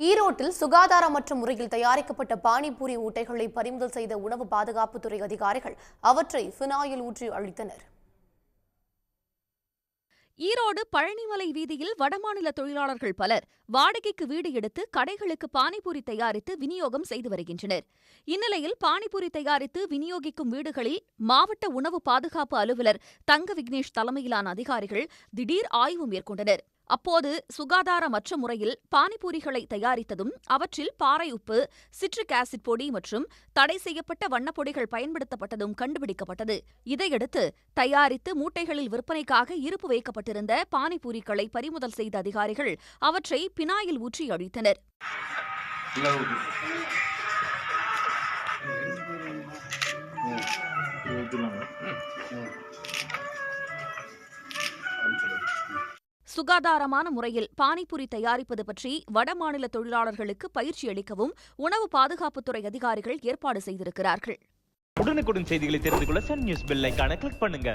ஈரோட்டில் சுகாதாரமற்ற முறையில் தயாரிக்கப்பட்ட பானிபூரி மூட்டைகளை பறிமுதல் செய்த உணவு பாதுகாப்புத்துறை அதிகாரிகள் அவற்றை ஃபினாயில் ஊற்றி அழித்தனர். ஈரோடு பழனிமலை வீதியில் வடமாநில தொழிலாளர்கள் பலர் வாடகைக்கு வீடு எடுத்து கடைகளுக்கு பானிபூரி தயாரித்து விநியோகம் செய்து வருகின்றனர். இந்நிலையில் பானிபூரி தயாரித்து விநியோகிக்கும் வீடுகளில் மாவட்ட உணவு பாதுகாப்பு அலுவலர் தங்க விக்னேஷ் தலைமையிலான அதிகாரிகள் திடீர் ஆய்வு மேற்கொண்டனர். அப்போது சுகாதாரமற்ற முறையில் பானிபூரிகளை தயாரித்ததும் அவற்றில் பாறை உப்பு, சிட்ரிக் ஆசிட் பொடி மற்றும் தடை செய்யப்பட்ட வண்ணப்பொடிகள் பயன்படுத்தப்பட்டதும் கண்டுபிடிக்கப்பட்டது. இதையடுத்து தயாரித்து மூட்டைகளில் விற்பனைக்காக இருப்பு வைக்கப்பட்டிருந்த பானிபூரிகளை பறிமுதல் செய்த அதிகாரிகள் அவற்றை பினாயில் ஊற்றி அழித்தனர். சுகாதாரமான முறையில் பானிபூரி தயாரிப்பது பற்றி வடமாநில தொழிலாளர்களுக்கு பயிற்சி அளிக்கவும் உணவு பாதுகாப்புத்துறை அதிகாரிகள் ஏற்பாடு செய்திருக்கிறார்கள். உடனுக்குடன் செய்திகளை தெரிந்து கொள்ள சன் நியூஸ் பெல் ஐகானை கிளிக் பண்ணுங்க.